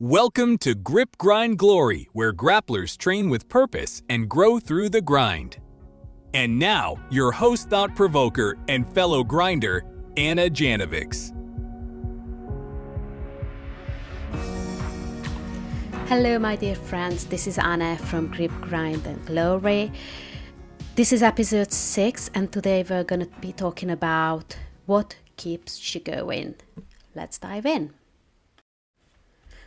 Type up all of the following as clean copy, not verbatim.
Welcome to Grip Grind Glory, where grapplers train with purpose and grow through the grind. And now, your host thought-provoker and fellow grinder, Anna Janovics. Hello my dear friends, this is Anna from Grip Grind and Glory. This is episode 6 and today we're going to be talking about what keeps you going. Let's dive in.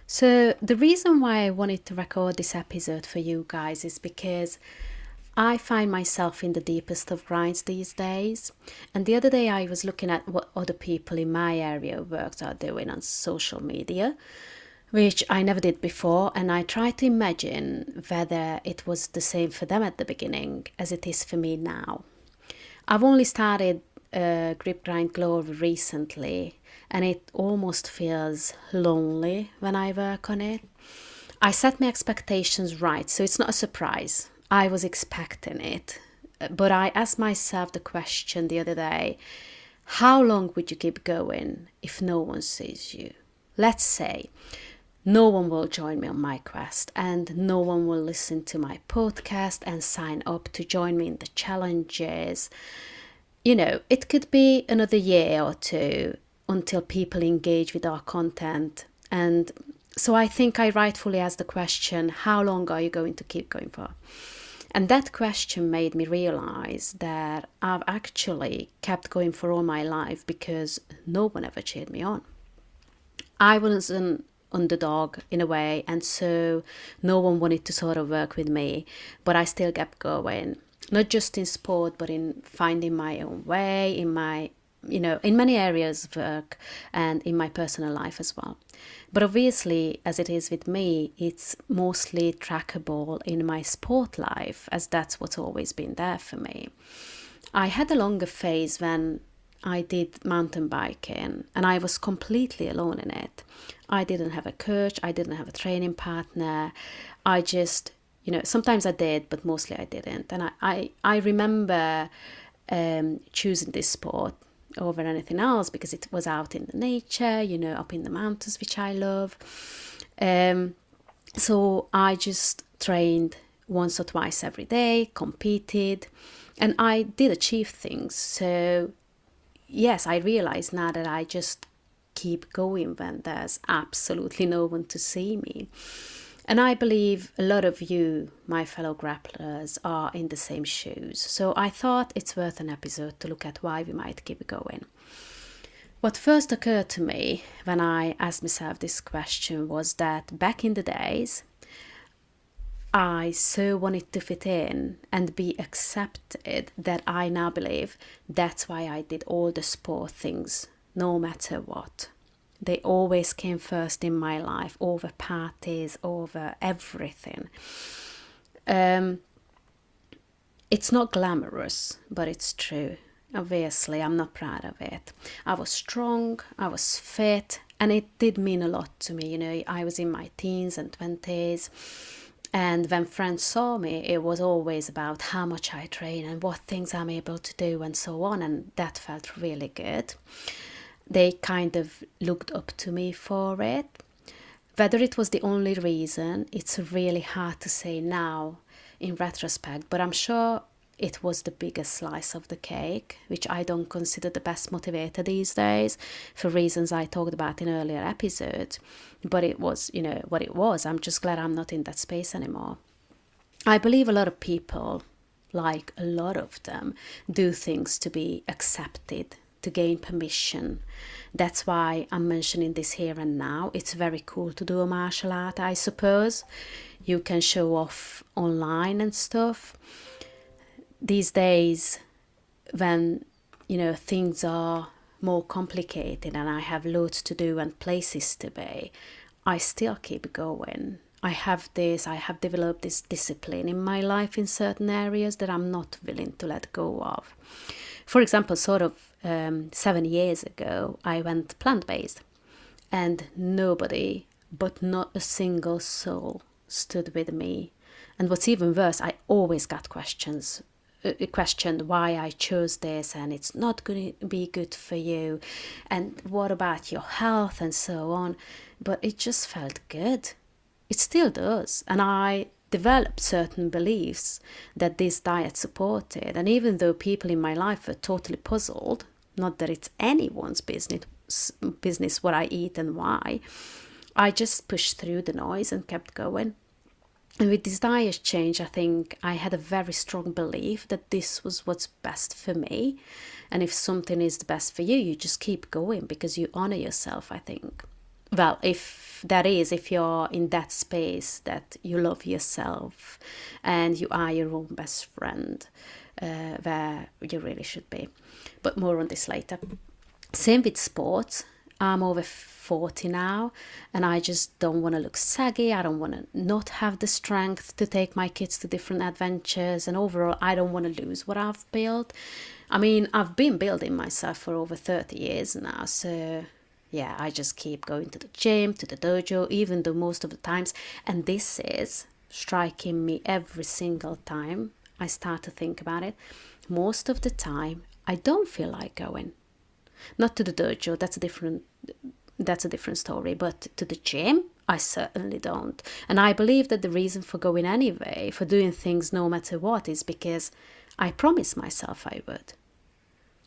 So the reason why I wanted to record this episode for you guys is because I find myself in the deepest of grinds these days. And the other day I was looking at what other people in my area of work are doing on social media, which I never did before. And I tried to imagine whether it was the same for them at the beginning as it is for me now. I've only started Grip Grind Glory recently, and it almost feels lonely when I work on it. I set my expectations right, so it's not a surprise. I was expecting it, but I asked myself the question the other day, how long would you keep going if no one sees you? Let's say no one will join me on my quest and no one will listen to my podcast and sign up to join me in the challenges. You know, it could be another year or two until people engage with our content. And so I think I rightfully asked the question, how long are you going to keep going for? And that question made me realize that I've actually kept going for all my life because no one ever cheered me on. I was an underdog in a way, and so no one wanted to sort of work with me, but I still kept going. Not just in sport, but in finding my own way, in many areas of work and in my personal life as well. But obviously, as it is with me, it's mostly trackable in my sport life, as that's what's always been there for me. I had a longer phase when I did mountain biking and I was completely alone in it. I didn't have a coach, I didn't have a training partner. I just, sometimes I did, but mostly I didn't. And I remember choosing this sport over anything else because it was out in the nature, up in the mountains, which I love. So I just trained once or twice every day, competed, and I did achieve things. So yes, I realize now that I just keep going when there's absolutely no one to see me. And I believe a lot of you, my fellow grapplers, are in the same shoes. So I thought it's worth an episode to look at why we might keep going. What first occurred to me when I asked myself this question was that back in the days, I so wanted to fit in and be accepted that I now believe that's why I did all the sport things, no matter what. They always came first in my life, over parties, over everything. It's not glamorous, but it's true. Obviously, I'm not proud of it. I was strong, I was fit, and it did mean a lot to me. I was in my teens and 20s. And when friends saw me, it was always about how much I train and what things I'm able to do and so on. And that felt really good. They kind of looked up to me for it. Whether it was the only reason, it's really hard to say now in retrospect, but I'm sure it was the biggest slice of the cake, which I don't consider the best motivator these days for reasons I talked about in earlier episodes. But it was, what it was. I'm just glad I'm not in that space anymore. I believe a lot of people, like a lot of them, do things to be accepted, to gain permission. That's why I'm mentioning this here and now. It's very cool to do a martial art, I suppose. You can show off online and stuff. These days, when, things are more complicated and I have loads to do and places to be, I still keep going. I have developed this discipline in my life in certain areas that I'm not willing to let go of. For example, 7 years ago, I went plant-based and nobody, but not a single soul, stood with me. And what's even worse, I always got questions questioned why I chose this, and it's not going to be good for you, and what about your health, and so on. But it just felt good. It still does. And I developed certain beliefs that this diet supported. And even though people in my life were totally puzzled, not that it's anyone's business what I eat and why, I just pushed through the noise and kept going. And with this diet change, I think I had a very strong belief that this was what's best for me. And if something is the best for you, you just keep going because you honor yourself, I think. Well, if you're in that space that you love yourself and you are your own best friend, where you really should be. But more on this later. Same with sports. I'm over 40 now, and I just don't want to look saggy. I don't want to not have the strength to take my kids to different adventures, and overall I don't want to lose what I've built. I mean, I've been building myself for over 30 years now, so yeah, I just keep going to the gym, to the dojo, even though most of the times, and this is striking me every single time I start to think about it, most of the time I don't feel like going. Not to the dojo, that's a different story, but to the gym, I certainly don't. And I believe that the reason for going anyway, for doing things no matter what, is because I promised myself I would.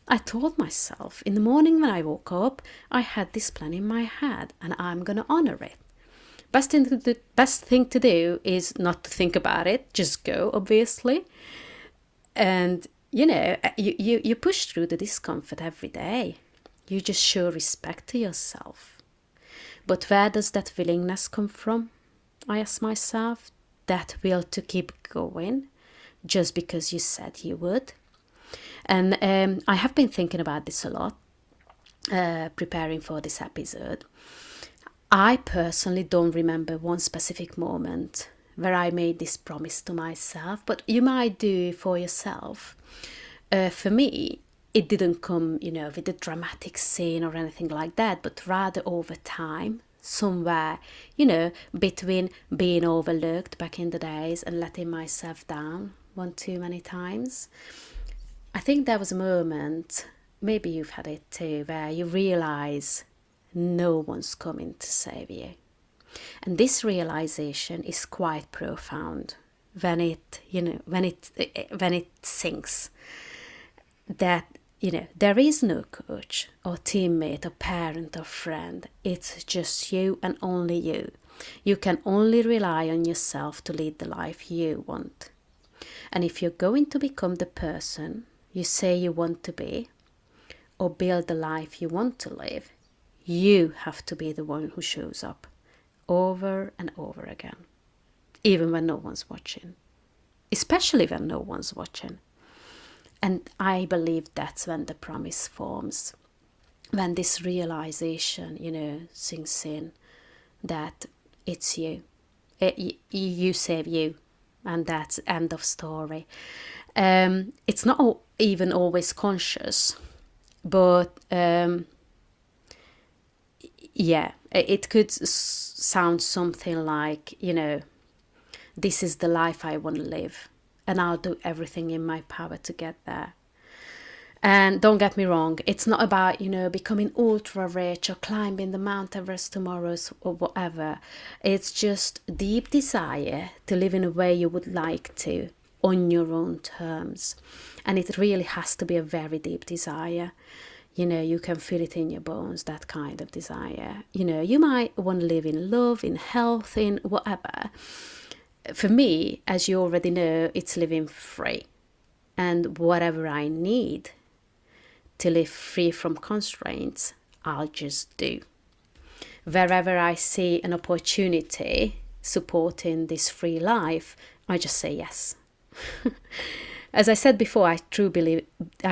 I told myself in the morning when I woke up, I had this plan in my head and I'm going to honor it. Best thing to do is not to think about it, just go, obviously. And you push through the discomfort every day. You just show respect to yourself. But where does that willingness come from? I ask myself. That will to keep going just because you said you would. And I have been thinking about this a lot, preparing for this episode. I personally don't remember one specific moment where I made this promise to myself, but you might do for yourself. For me, it didn't come, with a dramatic scene or anything like that, but rather over time, somewhere, between being overlooked back in the days and letting myself down one too many times. I think there was a moment, maybe you've had it too, where you realize no one's coming to save you. And this realization is quite profound when it sinks. That there is no coach or teammate or parent or friend. It's just you and only you. You can only rely on yourself to lead the life you want. And if you're going to become the person you say you want to be, or build the life you want to live, you have to be the one who shows up over and over again, even when no one's watching, especially when no one's watching. And I believe that's when the promise forms, when this realization, sinks in, that it's you. You save you, and that's end of story. It's not even always conscious, but it could sound something like, this is the life I want to live, and I'll do everything in my power to get there. And don't get me wrong, it's not about, becoming ultra rich or climbing the Mount Everest tomorrow or whatever. It's just deep desire to live in a way you would like to, on your own terms. And it really has to be a very deep desire. You can feel it in your bones, that kind of desire. You might want to live in love, in health, in whatever. For me, as you already know, it's living free. And whatever I need to live free from constraints, I'll just do. Wherever I see an opportunity supporting this free life, I just say yes. As I said before, I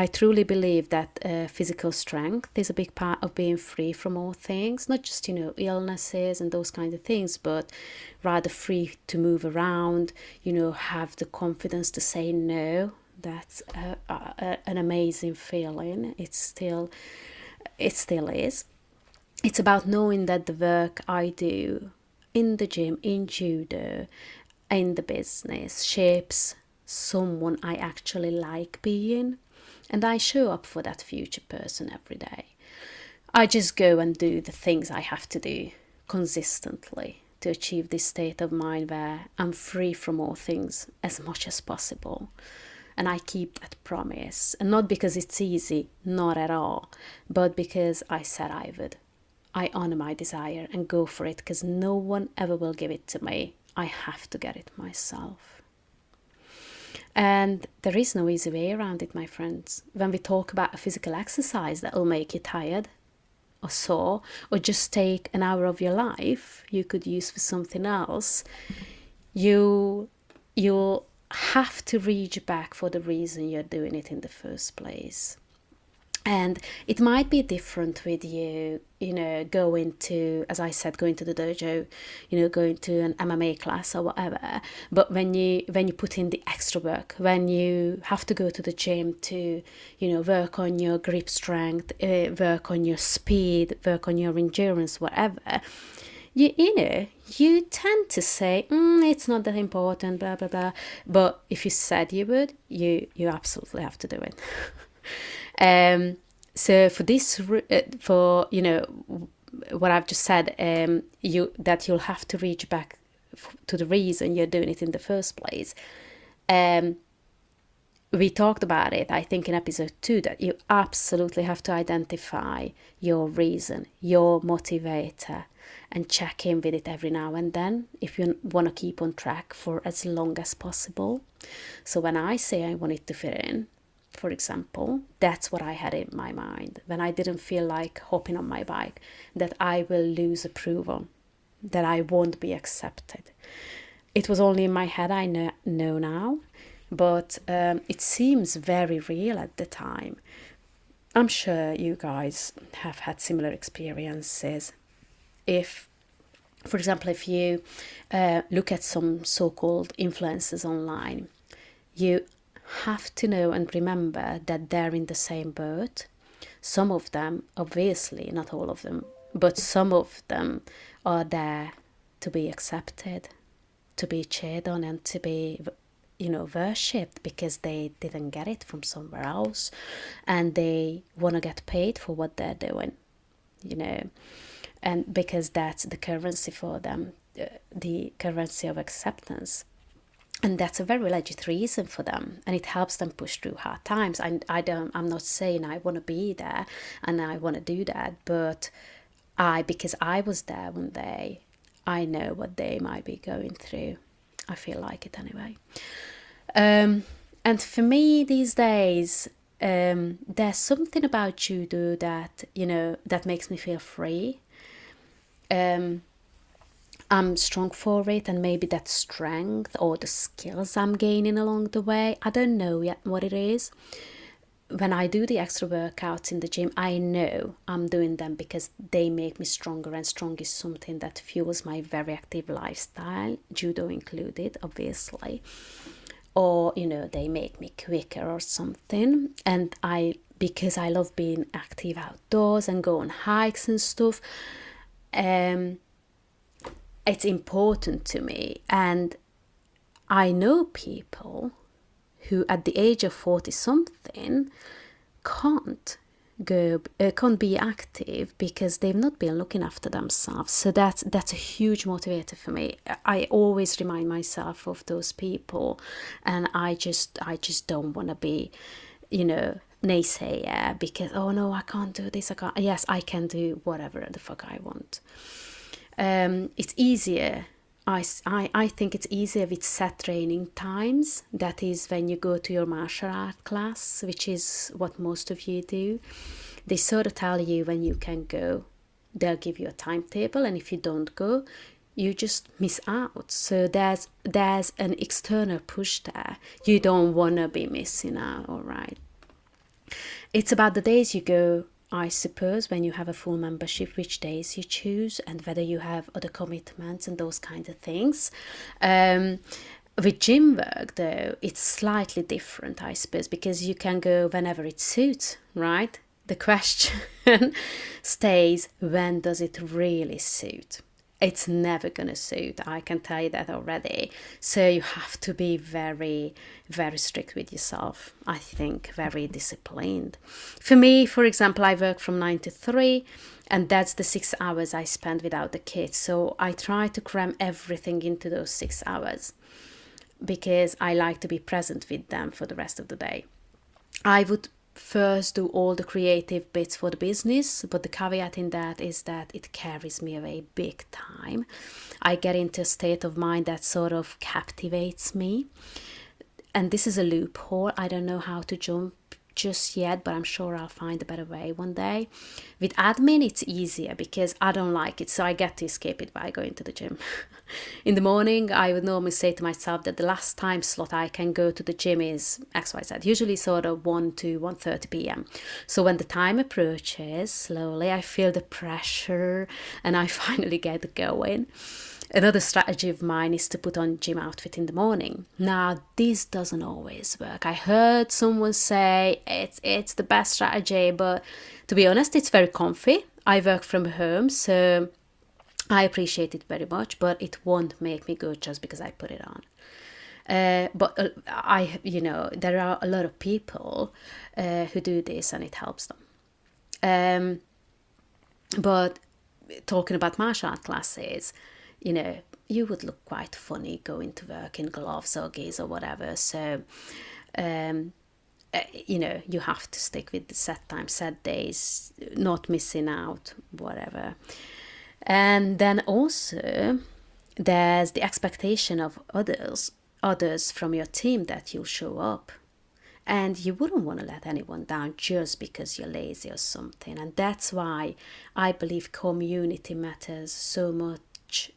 truly believe that physical strength is a big part of being free from all things, not just, illnesses and those kind of things, but rather free to move around, have the confidence to say no. That's an amazing feeling. It still is. It's about knowing that the work I do in the gym, in judo, in the business shapes someone I actually like being, and I show up for that future person every day. I just go and do the things I have to do consistently to achieve this state of mind where I'm free from all things as much as possible. And I keep that promise. And not because it's easy, not at all, but because I said I would. I honor my desire and go for it because no one ever will give it to me. I have to get it myself. And there is no easy way around it, my friends. When we talk about a physical exercise that will make you tired or sore, or just take an hour of your life you could use for something else, you'll have to reach back for the reason you're doing it in the first place. And it might be different with you, going to, as I said, going to the dojo, going to an MMA class or whatever. But when you put in the extra work, when you have to go to the gym to, work on your grip strength, work on your speed, work on your endurance, whatever, you tend to say, it's not that important, blah, blah, blah. But if you said you would, you absolutely have to do it. So for this, for what I've just said, you'll have to reach back to the reason you're doing it in the first place. We talked about it, I think, in episode 2, that you absolutely have to identify your reason, your motivator, and check in with it every now and then if you want to keep on track for as long as possible. So when I say I want it to fit in, for example, that's what I had in my mind when I didn't feel like hopping on my bike, that I will lose approval, that I won't be accepted. It was only in my head, I know now, but it seems very real at the time. I'm sure you guys have had similar experiences. If, for example, if you look at some so-called influencers online, you have to know and remember that they're in the same boat. Some of them, obviously, not all of them, but some of them are there to be accepted, to be cheered on, and to be, worshipped because they didn't get it from somewhere else, and they want to get paid for what they're doing, and because that's the currency for them, the currency of acceptance. And that's a very legit reason for them, and it helps them push through hard times. I'm not saying I want to be there and I want to do that, but because I was there one day, I know what they might be going through. I feel like it anyway. And for me these days, there's something about judo that that makes me feel free. I'm strong for it, and maybe that strength or the skills I'm gaining along the way, I don't know yet what it is. When I do the extra workouts in the gym, I know I'm doing them because they make me stronger, and strong is something that fuels my very active lifestyle, judo included, obviously. Or, they make me quicker or something. And because I love being active outdoors and go on hikes and stuff, it's important to me. And I know people who at the age of 40 something can't be active because they've not been looking after themselves. So that's a huge motivator for me. I always remind myself of those people, and I just don't want to be naysayer because, oh no, I can't do this, yes, I can do whatever the fuck I want. It's easier. I think it's easier with set training times. That is when you go to your martial art class, which is what most of you do. They sort of tell you when you can go. They'll give you a timetable, and if you don't go, you just miss out. So there's an external push there. You don't want to be missing out, all right? It's about the days you go, I suppose, when you have a full membership, which days you choose and whether you have other commitments and those kinds of things. With gym work, though, it's slightly different, I suppose, because you can go whenever it suits, right? The question stays, when does it really suit? it's never going to suit. I can tell you that already. So you have to be very, very strict with yourself. I think very disciplined. For me, for example, I work from 9 to 3, and that's the 6 hours I spend without the kids. So I try to cram everything into those 6 hours because I like to be present with them for the rest of the day. I would first do all the creative bits for the business, but the caveat in that is that it carries me away big time. I get into a state of mind that sort of captivates me, and this is a loophole. I don't know how to jump just yet, but I'm sure I'll find a better way one day. With admin, it's easier because I don't like it, so I get to escape it by going to the gym. In the morning, I would normally say to myself that the last time slot I can go to the gym is XYZ, usually sort of 1 to 1:30 p.m. So when the time approaches, slowly I feel the pressure and I finally get going. Another strategy of mine is to put on gym outfit in the morning. Now, this doesn't always work. I heard someone say it's the best strategy, but to be honest, it's very comfy. I work from home, so I appreciate it very much, but it won't make me good just because I put it on. There are a lot of people who do this and it helps them. But talking about martial art classes, you would look quite funny going to work in gloves or gis or whatever. So, you have to stick with the set time, set days, not missing out, whatever. And then also, there's the expectation of others from your team that you'll show up. And you wouldn't want to let anyone down just because you're lazy or something. And that's why I believe community matters so much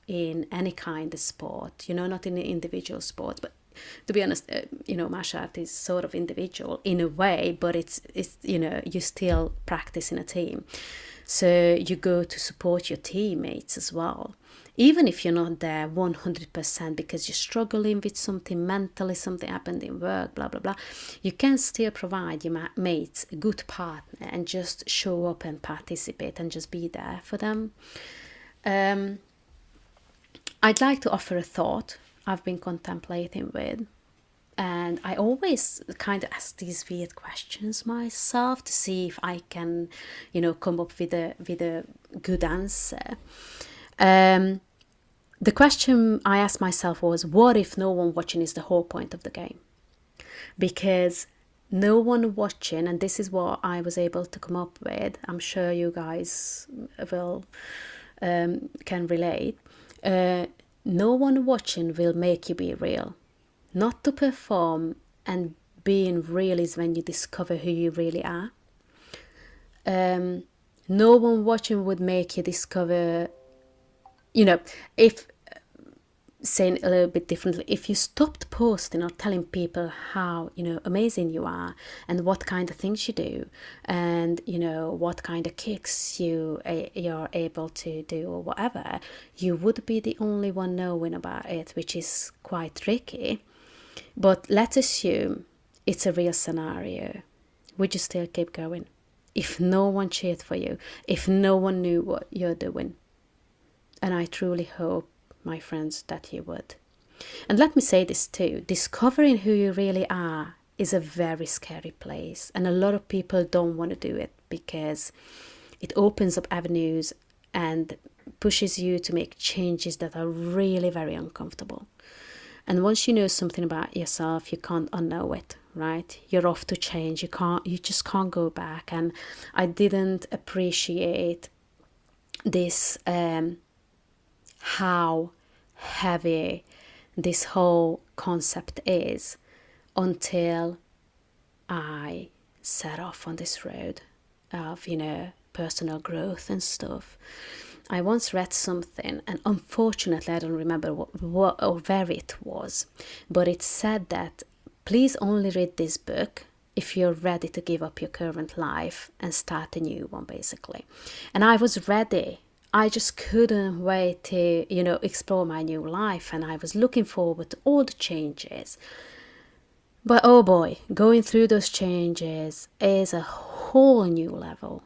in any kind of sport, not in the individual sport, but to be honest, martial art is sort of individual in a way, but it's you still practice in a team. So you go to support your teammates as well. Even if you're not there 100% because you're struggling with something mentally, something happened in work, blah, blah, blah, you can still provide your mates a good partner and just show up and participate and just be there for them. I'd like to offer a thought I've been contemplating with. And I always kind of ask these weird questions myself to see if I can, come up with a good answer. The question I asked myself was, what if no one watching is the whole point of the game? Because no one watching, and this is what I was able to come up with, I'm sure you guys will can relate. No one watching will make you be real. Not to perform, and being real is when you discover who you really are. No one watching would make you discover, if, saying a little bit differently, if you stopped posting or telling people how, amazing you are and what kind of things you do and, what kind of kicks you're able to do or whatever, you would be the only one knowing about it, which is quite tricky. But let's assume it's a real scenario. Would you still keep going? If no one cheered for you, if no one knew what you're doing? And I truly hope, my friends, that you would. And let me say this too, discovering who you really are is a very scary place. And a lot of people don't want to do it because it opens up avenues and pushes you to make changes that are really very uncomfortable. And once you know something about yourself, you can't unknow it, right? You're off to change. You just can't go back. And I didn't appreciate this, how heavy this whole concept is until I set off on this road of, personal growth and stuff. I once read something, and unfortunately I don't remember what or where it was, but it said that please only read this book if you're ready to give up your current life and start a new one, basically. And I was ready. I just couldn't wait to, explore my new life, and I was looking forward to all the changes. But oh boy, going through those changes is a whole new level.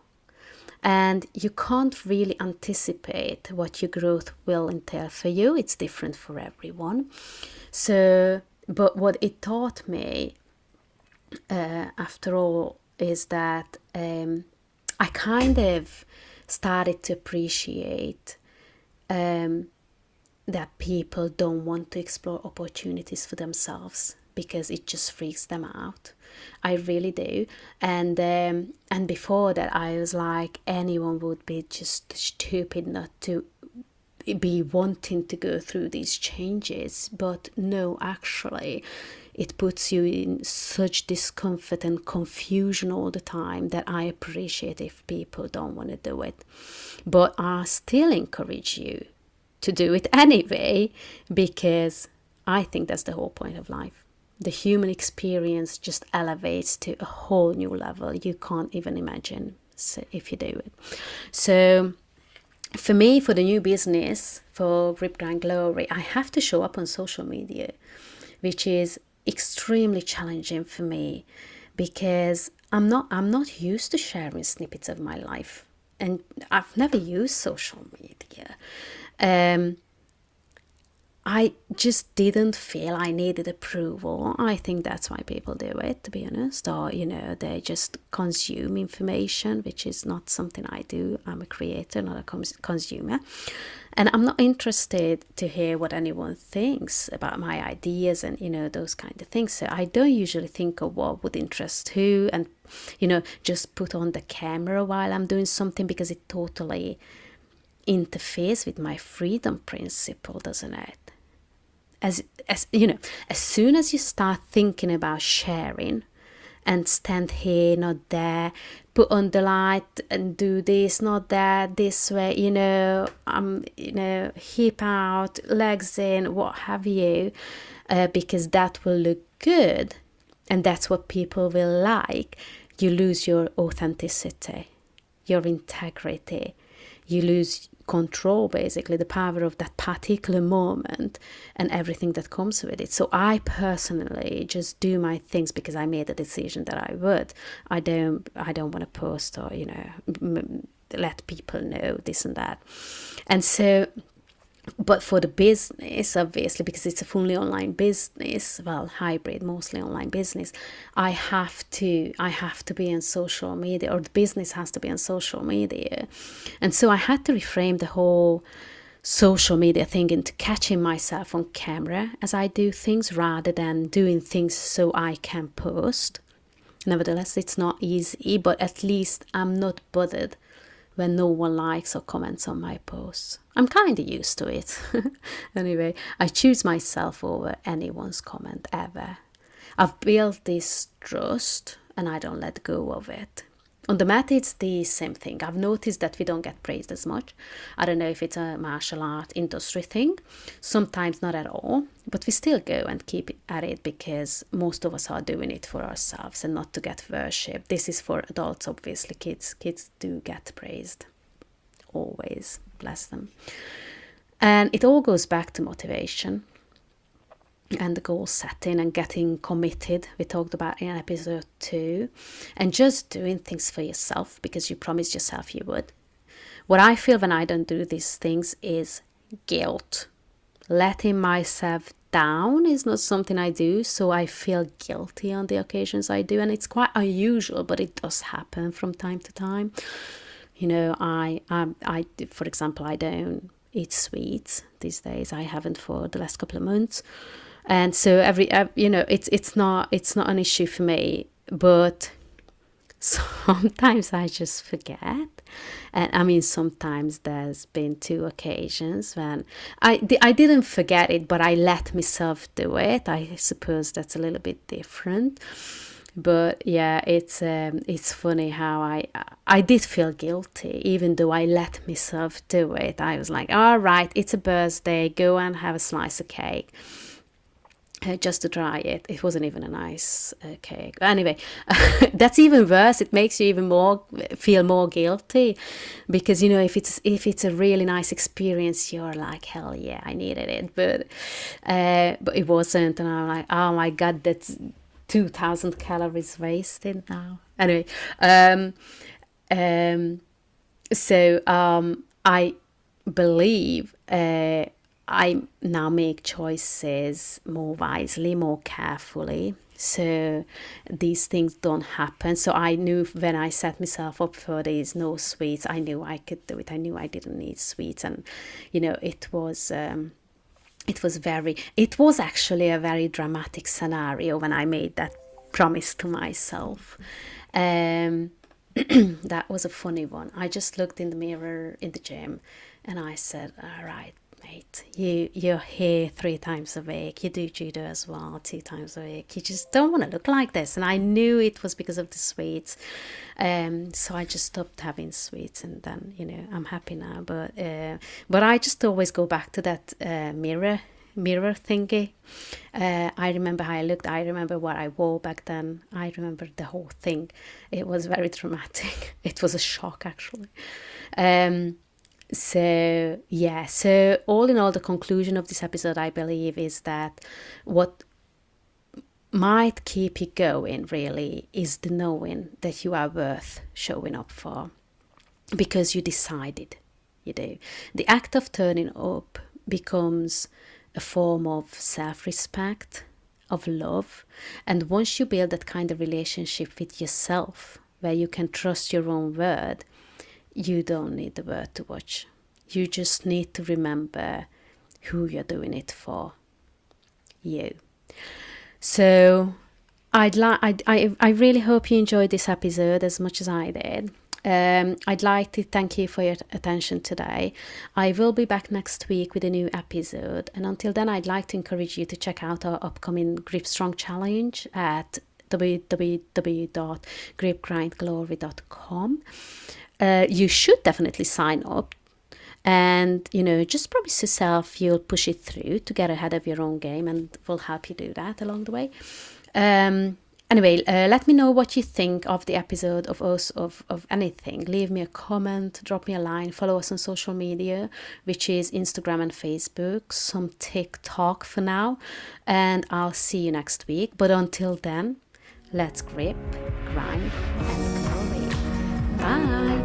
and you can't really anticipate what your growth will entail for you. It's different for everyone. So, but what it taught me, after all, is that I kind of started to appreciate that people don't want to explore opportunities for themselves because it just freaks them out. I really do. And before that, I was like, anyone would be just stupid not to be wanting to go through these changes. But no, actually, it puts you in such discomfort and confusion all the time that I appreciate if people don't want to do it. But I still encourage you to do it anyway, because I think that's the whole point of life. The human experience just elevates to a whole new level you can't even imagine if you do it. So for me, for the new business, for Grip Grind Glory, I have to show up on social media, which is extremely challenging for me because I'm not used to sharing snippets of my life, and I've never used social media. I just didn't feel I needed approval. I think that's why people do it, to be honest. Or, they just consume information, which is not something I do. I'm a creator, not a consumer. And I'm not interested to hear what anyone thinks about my ideas and, those kind of things. So I don't usually think of what would interest who and, just put on the camera while I'm doing something, because it totally interferes with my freedom principle, doesn't it? As soon as you start thinking about sharing and stand here, not there, put on the light and do this, not that, this way, hip out, legs in, what have you, because that will look good and that's what people will like, you lose your authenticity, your integrity, you lose control, basically the power of that particular moment and everything that comes with it. So I personally just do my things because I made a decision that I would. I don't want to post or let people know this and that. And so, but for the business, obviously, because it's a fully online business, well, hybrid, mostly online business, I have to be on social media, or the business has to be on social media. And so I had to reframe the whole social media thing into catching myself on camera as I do things rather than doing things so I can post. Nevertheless, it's not easy, but at least I'm not bothered when no one likes or comments on my posts. I'm kind of used to it. Anyway, I choose myself over anyone's comment ever. I've built this trust and I don't let go of it. On the mat, it's the same thing. I've noticed that we don't get praised as much. I don't know if it's a martial art industry thing. Sometimes not at all. But we still go and keep at it because most of us are doing it for ourselves and not to get worship. This is for adults, obviously. Kids do get praised. Always. Bless them. And it all goes back to motivation and the goal setting and getting committed. We talked about in episode 2, and just doing things for yourself because you promised yourself you would. What I feel when I don't do these things is guilt. Letting myself down is not something I do, so I feel guilty on the occasions I do, and it's quite unusual, but it does happen from time to time. I for example, I don't eat sweets these days. I haven't for the last couple of months. And so it's not an issue for me, but sometimes I just forget. And I mean, sometimes there's been 2 occasions when I didn't forget it, but I let myself do it. I suppose that's a little bit different. But yeah, it's funny how I did feel guilty, even though I let myself do it. I was like, all right, it's a birthday, go and have a slice of cake. Just to try it. It wasn't even a nice cake. Anyway, that's even worse. It makes you even more feel more guilty, because if it's a really nice experience, you're like, hell yeah, I needed it. But it wasn't, and I'm like, oh my god, that's 2,000 calories wasted now. Anyway, So I believe I now make choices more wisely, more carefully. So these things don't happen. So I knew when I set myself up for these no sweets, I knew I could do it. I knew I didn't need sweets, and it was actually a very dramatic scenario when I made that promise to myself. Um, that was a funny one. I just looked in the mirror in the gym and I said, all right, mate, you're here 3 times a week. You do judo as well 2 times a week. You just don't want to look like this. And I knew it was because of the sweets. So I just stopped having sweets, and then, I'm happy now. But I just always go back to that mirror thingy. I remember how I looked. I remember what I wore back then. I remember the whole thing. It was very dramatic. It was a shock, actually. So yeah, so all in all, the conclusion of this episode, I believe, is that what might keep you going really is the knowing that you are worth showing up for, because you decided you do. The act of turning up becomes a form of self-respect, of love, and once you build that kind of relationship with yourself where you can trust your own word, you don't need the world to watch. You just need to remember who you're doing it for. You. So I really hope you enjoyed this episode as much as I did. I'd like to thank you for your attention today. I will be back next week with a new episode, and until then, I'd like to encourage you to check out our upcoming Grip Strong Challenge at www.gripgrindglory.com. You should definitely sign up, and just promise yourself you'll push it through to get ahead of your own game, and we'll help you do that along the way. Anyway, let me know what you think of the episode, of us, of anything. Leave me a comment, drop me a line, follow us on social media, which is Instagram and Facebook, some TikTok for now, and I'll see you next week. But until then, let's grip, grind, and glory. Bye!